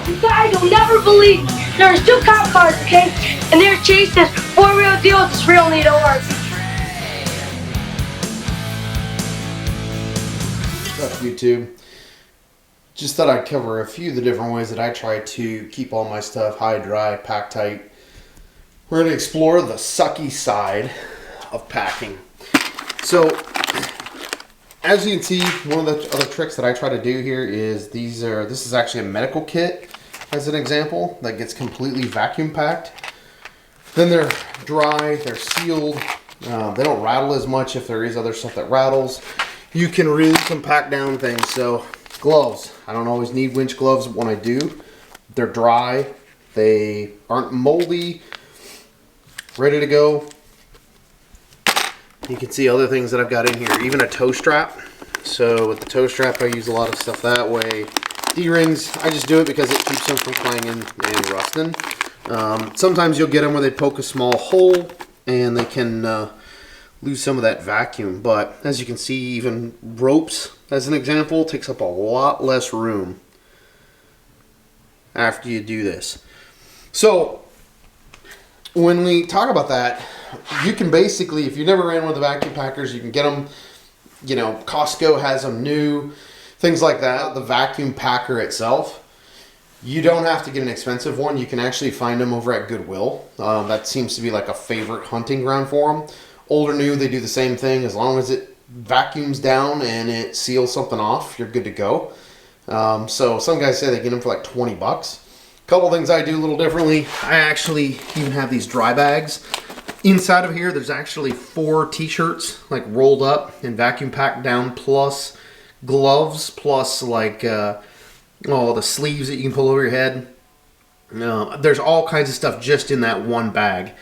You guys will never believe there's two cop cars, okay? And they're chasing this four-wheel deal with this real neat horse. What's up, YouTube? Just thought I'd cover a few of the different ways that I try to keep all my stuff high, dry, pack tight. We're going to explore the sucky side of packing. So, as you can see, one of the other tricks that I try to do here is this is actually a medical kit, as an example, that gets completely vacuum packed. Then they're dry, they're sealed, they don't rattle as much if there is other stuff that rattles. You can really compact down things. So, gloves. I don't always need winch gloves. When I do, they're dry, they aren't moldy, ready to go. You can see other things that I've got in here, even a toe strap. So with the toe strap, I use a lot of stuff that way. D-rings, I just do it because it keeps them from clanging and rusting. Sometimes you'll get them where they poke a small hole and they can lose some of that vacuum. But as you can see, even ropes, as an example, takes up a lot less room after you do this. So when we talk about that, you can basically, if you never ran one of the vacuum packers, you can get them, you know, Costco has them new, things like that. The vacuum packer itself, you don't have to get an expensive one. You can actually find them over at Goodwill. That seems to be like a favorite hunting ground for them. Old or new, they do the same thing. As long as it vacuums down and it seals something off, you're good to go. So some guys say they get them for like 20 bucks. Couple things I do a little differently. I actually even have these dry bags. Inside of here, there's actually 4 t-shirts like rolled up and vacuum packed down, plus gloves, plus like the sleeves that you can pull over your head. There's all kinds of stuff just in that one bag.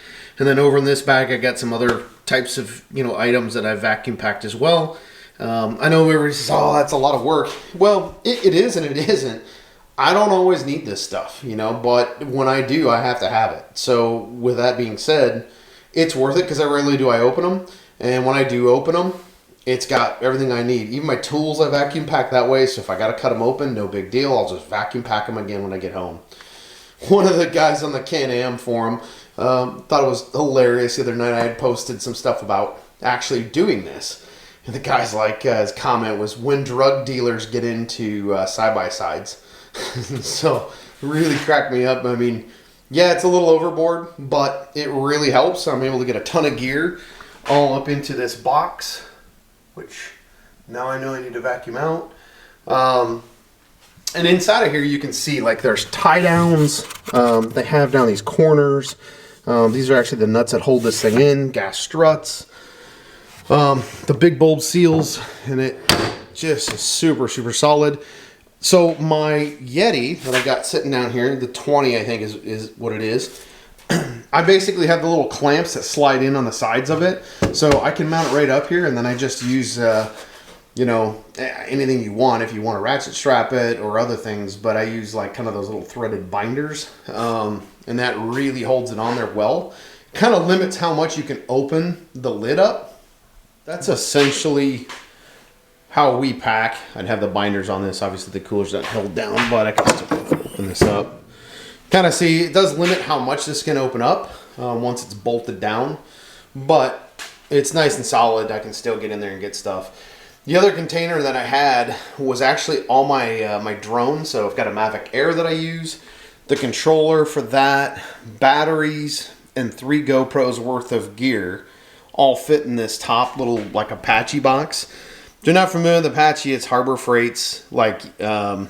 And then over in this bag, I got some other types of items that I vacuum packed as well. I know everybody says, "Oh, that's a lot of work." Well, it is and it isn't. I don't always need this stuff, but when I do, I have to have it. So with that being said, it's worth it because I rarely do I open them. And when I do open them, it's got everything I need. Even my tools I vacuum pack that way. So if I got to cut them open, no big deal. I'll just vacuum pack them again when I get home. One of the guys on the Can-Am forum thought it was hilarious. The other night I had posted some stuff about actually doing this. And the guy's like, his comment was, when drug dealers get into side-by-sides. So really cracked me up. I mean, yeah, it's a little overboard, but it really helps. I'm able to get a ton of gear all up into this box, which now I know I need to vacuum out. And inside of here, you can see like there's tie downs. They have down these corners. These are actually the nuts that hold this thing in. Gas struts. The big bulb seals, and it just is super, super solid. So my Yeti that I got sitting down here, the 20 I think is what it is. I basically have the little clamps that slide in on the sides of it. So I can mount it right up here, and then I just use, anything you want. If you want to ratchet strap it or other things, but I use like kind of those little threaded binders. And that really holds it on there well. Kind of limits how much you can open the lid up. That's essentially how we pack. I'd have the binders on this. Obviously the cooler's not held down, but I can still open this up. Kind of see, it does limit how much this can open up once it's bolted down, but it's nice and solid. I can still get in there and get stuff. The other container that I had was actually all my my drones. So I've got a Mavic Air that I use, the controller for that, batteries, and 3 GoPros worth of gear all fit in this top little like Apache box. If you're not familiar with Apache, it's Harbor Freight's new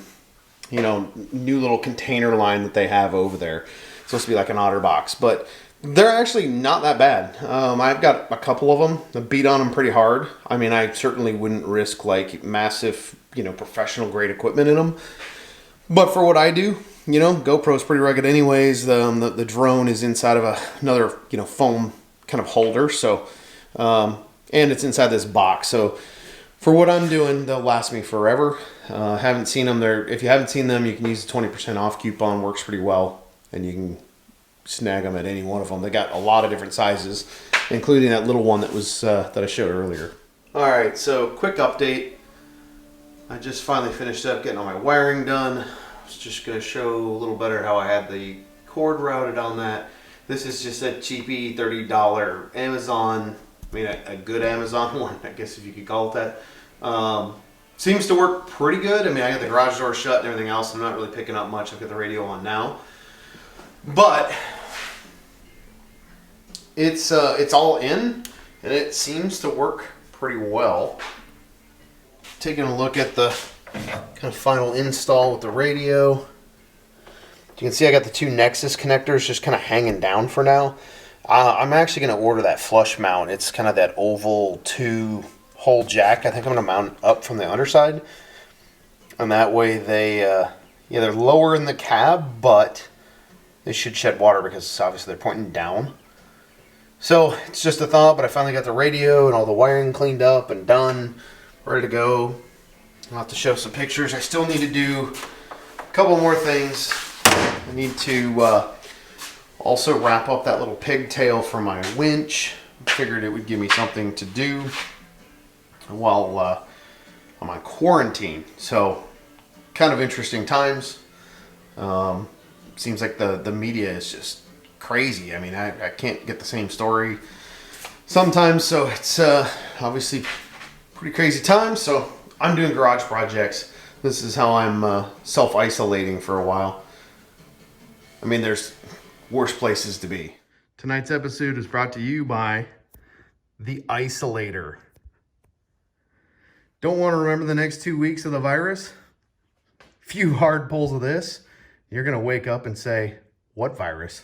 little container line that they have over there. It's supposed to be like an OtterBox, but they're actually not that bad. I've got a couple of them. I beat on them pretty hard. I mean, I certainly wouldn't risk like massive, professional grade equipment in them. But for what I do, GoPro's pretty rugged anyways. The drone is inside of another, foam kind of holder. So, and it's inside this box. So for what I'm doing, they'll last me forever. Haven't seen them there. If you haven't seen them, you can use the 20% off coupon. Works pretty well, and you can snag them at any one of them. They got a lot of different sizes, including that little one that was that I showed earlier. All right, so quick update. I just finally finished up getting all my wiring done. I was just going to show a little better how I had the cord routed on that. This is just a cheapy $30 Amazon, I mean a good Amazon one, I guess if you could call it that. Seems to work pretty good. I mean, I got the garage door shut and everything else. I'm not really picking up much. I've got the radio on now. But it's all in, and it seems to work pretty well. Taking a look at the kind of final install with the radio. You can see I got the two Nexus connectors just kind of hanging down for now. I'm actually going to order that flush mount. It's kind of that oval 2-hole jack. I think I'm going to mount up from the underside. And that way they're lower in the cab, but they should shed water because obviously they're pointing down. So it's just a thought, but I finally got the radio and all the wiring cleaned up and done, ready to go. I'll have to show some pictures. I still need to do a couple more things. I need to also wrap up that little pigtail for my winch. Figured it would give me something to do while I'm on quarantine. So kind of interesting times. Seems like the media is just crazy. I mean, I can't get the same story sometimes, so it's obviously pretty crazy times. So I'm doing garage projects. This is how I'm self-isolating for a while. I mean, there's worse places to be. Tonight's episode is brought to you by the Isolator. Don't want to remember the next 2 weeks of the virus? Few hard pulls of this, you're going to wake up and say, what virus?